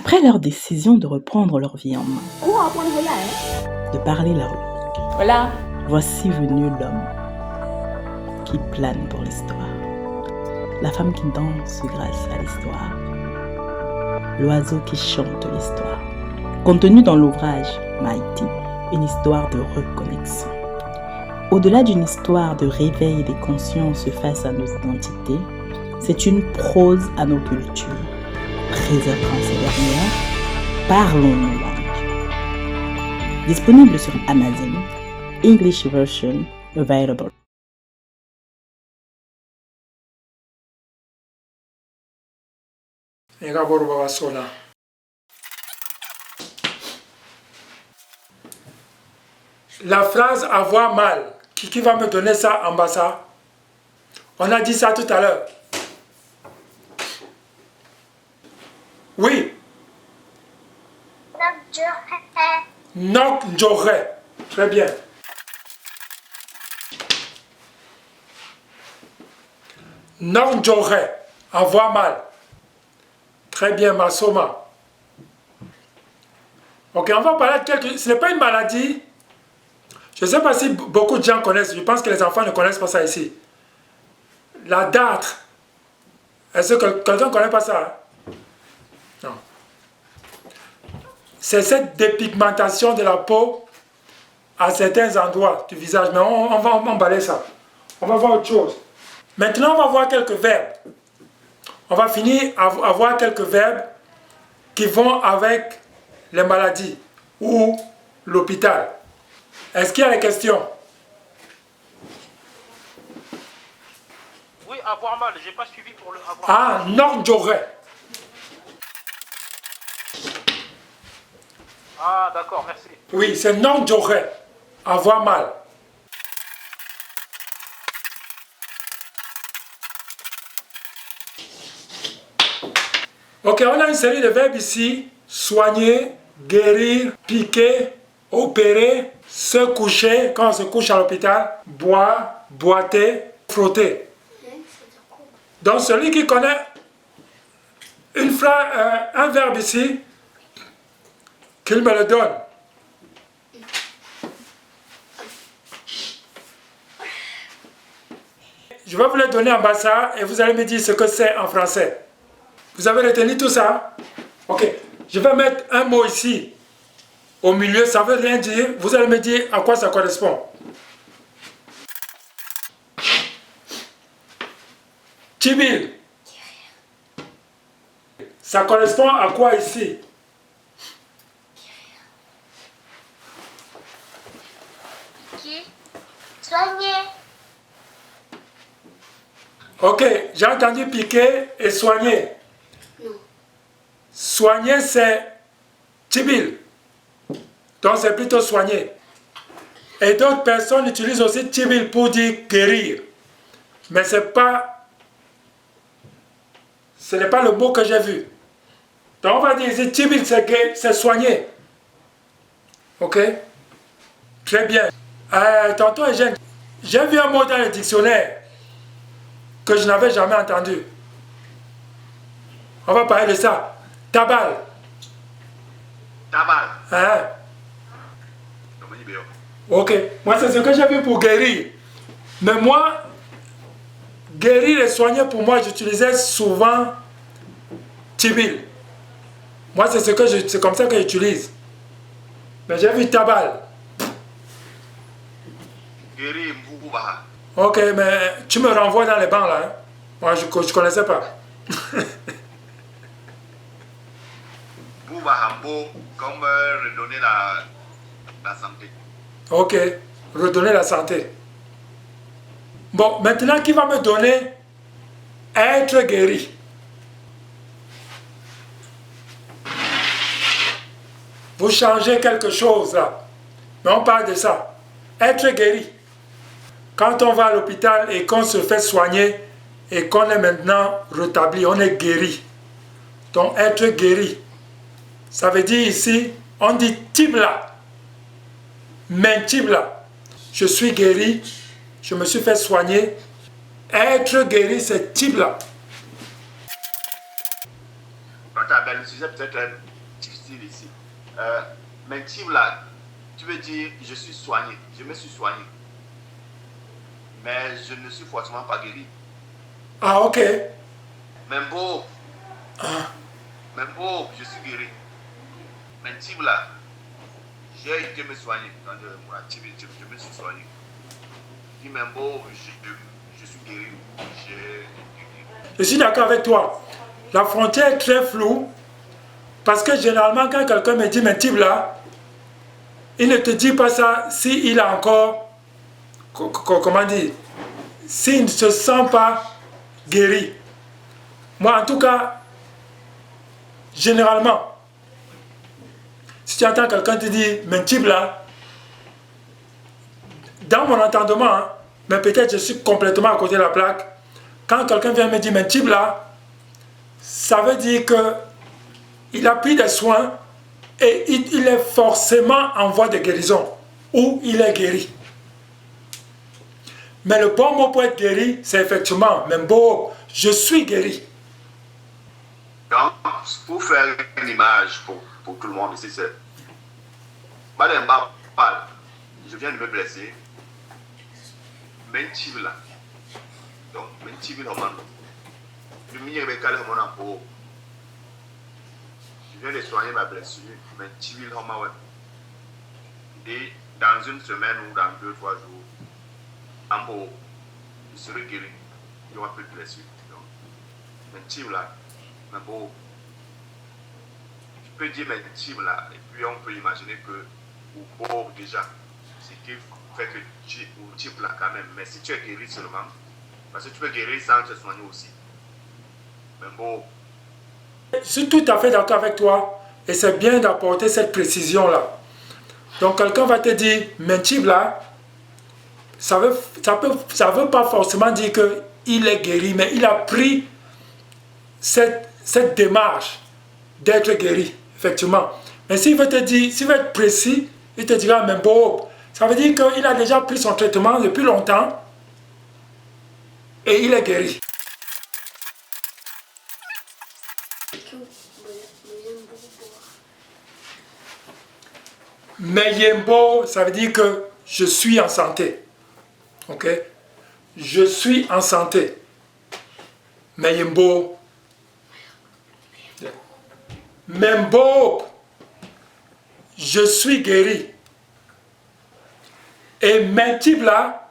Après leur décision de reprendre leur vie en main, de parler leur langue, voici venu l'homme qui plane pour l'histoire, la femme qui danse grâce à l'histoire, l'oiseau qui chante l'histoire. Contenu dans l'ouvrage Mighty, une histoire de reconnexion. Au-delà d'une histoire de réveil des consciences face à nos identités, c'est une prose à nos cultures. Préservons ces dernières, parlons nos langues. Disponible sur Amazon, English version available. La phrase avoir mal, qui va me donner ça en bas ça? On a dit ça tout à l'heure. Oui. Nok Njore. Très bien. Nok Njore. Avoir mal. Très bien, Masoma. Ok, on va parler de quelque... Ce n'est pas une maladie. Je ne sais pas si beaucoup de gens connaissent. Je pense que les enfants ne connaissent pas ça ici. La dartre. Est-ce que quelqu'un ne connaît pas ça? Non. C'est cette dépigmentation de la peau à certains endroits du visage. Mais on va emballer ça. On va voir autre chose. Maintenant, on va voir quelques verbes. On va finir à voir quelques verbes qui vont avec les maladies ou l'hôpital. Est-ce qu'il y a des questions? Oui, avoir mal, j'ai pas suivi pour le avoir. Ah, Nok Njore. Ah, d'accord, merci. Oui, c'est Nok Njore. Avoir mal. Ok, on a une série de verbes ici. Soigner, guérir, piquer, opérer, se coucher, quand on se couche à l'hôpital, boire, boiter, frotter. Donc celui qui connaît un verbe ici, qu'il me le donne. Je vais vous le donner en bas ça et vous allez me dire ce que c'est en français. Vous avez retenu tout ça? Ok. Je vais mettre un mot ici. Au milieu, ça ne veut rien dire. Vous allez me dire à quoi ça correspond. Chibil. Ça correspond à quoi ici? Soigner. Ok, j'ai entendu piquer et soigner. Non. Soigner, c'est chibil. Donc c'est plutôt soigner. Et d'autres personnes utilisent aussi chibil pour dire guérir. Mais ce n'est pas le mot que j'ai vu. Donc on va dire ici chibil, c'est soigner. Ok? Très bien. Tonton Eugène, j'ai vu un mot dans le dictionnaire que je n'avais jamais entendu. On va parler de ça. Tabal. Tabal. Hein? Ok. Moi, c'est ce que j'ai vu pour guérir. Mais moi, guérir et soigner, pour moi, j'utilisais souvent Tibil. Moi, c'est comme ça que j'utilise. Mais j'ai vu Tabal. Guérir, Mbouba. Ok, mais tu me renvoies dans les bancs là. Hein? Moi, je ne connaissais pas. Mbouba Hambo, comme redonner la santé. Ok, redonner la santé. Bon, maintenant, qui va me donner être guéri? Vous changez quelque chose là. Mais on parle de ça. Être guéri. Quand on va à l'hôpital et qu'on se fait soigner et qu'on est maintenant rétabli, on est guéri. Donc être guéri. Ça veut dire ici, on dit tibla. Mentibla. Je suis guéri, je me suis fait soigner. Être guéri, c'est tibla. Le sujet peut-être utile ici. Mentir là, tu veux dire je suis soigné, je me suis soigné. Mais je ne suis forcément pas guéri. Ah, ok. Même beau, je suis guéri. Mentir là, j'ai été me soigner. Je me suis soigné. Dis même beau, je suis guéri. Je suis d'accord avec toi. La frontière est très floue. Parce que généralement, quand quelqu'un me dit mentir là, il ne te dit pas ça s'il a encore, comment dire, s'il ne se sent pas guéri. Moi, en tout cas, généralement, si tu entends quelqu'un te dire mentir là, dans mon entendement, hein, mais peut-être je suis complètement à côté de la plaque, quand quelqu'un vient me dire mentir là, ça veut dire que il a pris des soins et il est forcément en voie de guérison ou il est guéri. Mais le bon mot pour être guéri, c'est effectivement, même beau, je suis guéri. Donc, pour faire une image pour tout le monde ici, c'est Madame parle, je viens de me blesser. Mentir là. Donc, mentir là, je me dis que je viens de soigner ma blessure, mentir là, et dans une semaine ou dans 2-3 jours, en beau, je serai guéri. Il n'y aura plus de blessure. Donc, mentir là, mais bon, tu peux dire mentir là, et puis on peut imaginer que, ou beau déjà, ce qui fait que tu type là quand même, mais si tu es guéri seulement, parce que tu peux guérir sans te soigner aussi. Mais bon. Je suis tout à fait d'accord avec toi, et c'est bien d'apporter cette précision là. Donc quelqu'un va te dire mentir là, ça veut pas forcément dire qu'il est guéri, mais il a pris cette démarche d'être guéri, effectivement. Mais s'il veut te dire, s'il veut être précis, il te dira même bon, ça veut dire qu'il a déjà pris son traitement depuis longtemps et il est guéri. Mais Yembo, ça veut dire que je suis en santé. Ok? Je suis en santé. Mais Yembo, Membo, je suis guéri. Et Mentibla,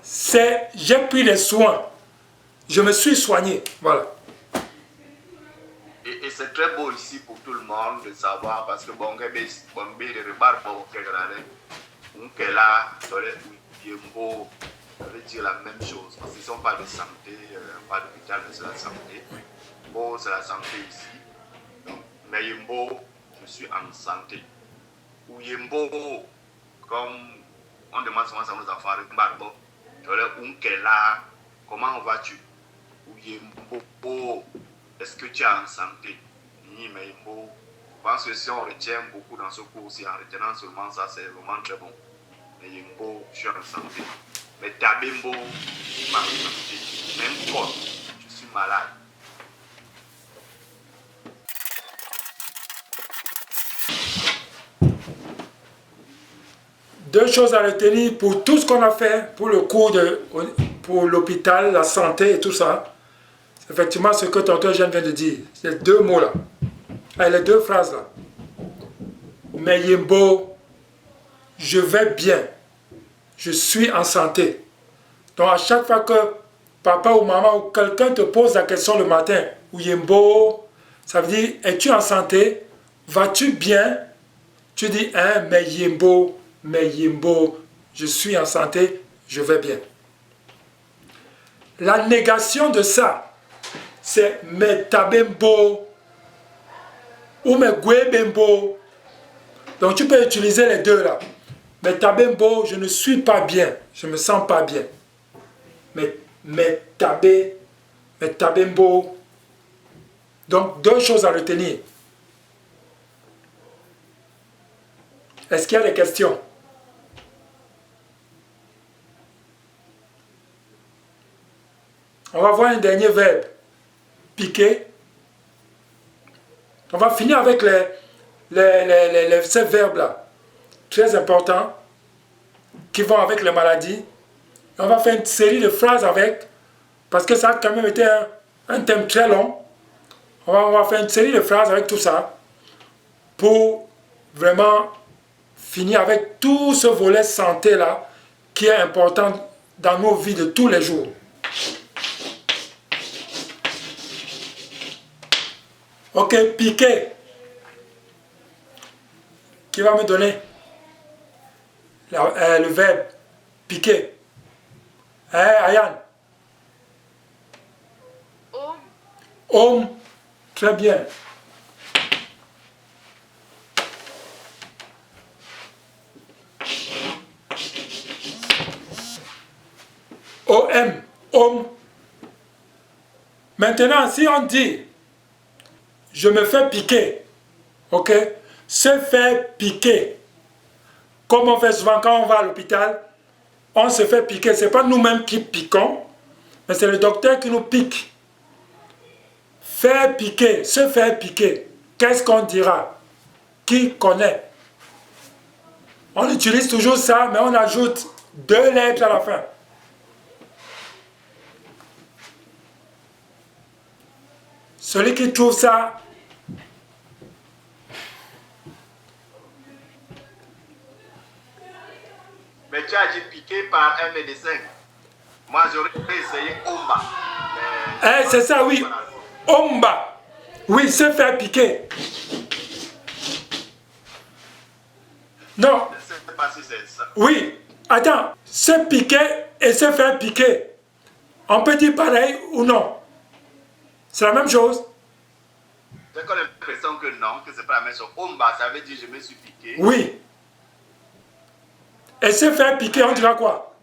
c'est j'ai pris les soins. Je me suis soigné. Voilà. Et c'est très beau ici pour tout le monde de savoir parce que bon, de rebar pour que là, Yembo, ça veut dire la même chose. Parce qu'ils ne sont pas de santé, pas d'hôpital, mais c'est la santé. Bon, c'est la santé ici. Mais Yembo, je suis en santé. Ou Yembo, comme on demande souvent à nos enfants, comment vas-tu? Ou Yembo, est-ce que tu es en santé? Mais Yembo, je pense que si on retient beaucoup dans ce cours, si en retenant seulement ça, c'est vraiment très bon. Mais Yembo, je suis en santé. Mais Tabembo, je suis en santé. Même quand je suis malade. Deux choses à retenir pour tout ce qu'on a fait pour le cours pour l'hôpital, la santé et tout ça. C'est effectivement ce que tonton Jeanne vient de dire. Les deux mots là. Les deux phrases là. Mais Yembo, je vais bien. Je suis en santé. Donc à chaque fois que papa ou maman ou quelqu'un te pose la question le matin, ou Yembo, ça veut dire, es-tu en santé? Vas-tu bien? Tu dis, hein, mais Yembo, je suis en santé, je vais bien. La négation de ça, c'est me tabembo ou me guebembo. Donc tu peux utiliser les deux là. Me tabembo, je ne suis pas bien, je ne me sens pas bien. Me tabembo. Donc deux choses à retenir. Est-ce qu'il y a des questions? On va voir un dernier verbe. Piquer. On va finir avec ces verbes-là, très importants, qui vont avec les maladies. On va faire une série de phrases avec, parce que ça a quand même été un thème très long. On va faire une série de phrases avec tout ça, pour vraiment finir avec tout ce volet santé-là, qui est important dans nos vies de tous les jours. Ok, piquer. Qui va me donner le verbe piquer? Ayane? Homme. Très bien. OM. Homme. Maintenant, si on dit je me fais piquer, ok? Se faire piquer. Comme on fait souvent quand on va à l'hôpital, on se fait piquer. Ce n'est pas nous-mêmes qui piquons, mais c'est le docteur qui nous pique. Faire piquer, se faire piquer. Qu'est-ce qu'on dira? Qui connaît? On utilise toujours ça, mais on ajoute 2 lettres à la fin. Celui qui trouve ça, mais tu as dit piqué par un médecin. Moi, j'aurais essayé Omba. C'est ça, oui. Omba. Oui, se faire piquer. Non. Je ne sais pas si c'est ça. Oui. Attends. Se piquer et se faire piquer. On peut dire pareil ou non? C'est la même chose. J'ai comme l'impression que non, que c'est pas la même chose. Omba, ça veut dire je me suis piqué. Oui. Et se faire piquer, on dira quoi?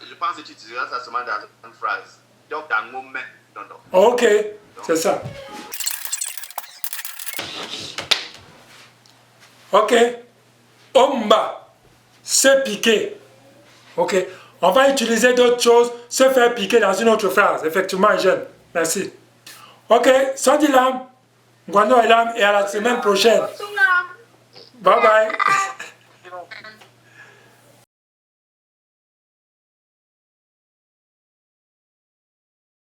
Je pense que tu diras ça seulement dans une phrase. Donc, dans un moment. Non. Ok, c'est ça. Ok. Omba. Se piquer. Ok. On va utiliser d'autres choses. Se faire piquer dans une autre phrase. Effectivement, Eugène. Merci. Ok. Sandi Lam. Guano Elam. Et à la semaine prochaine. Bye bye.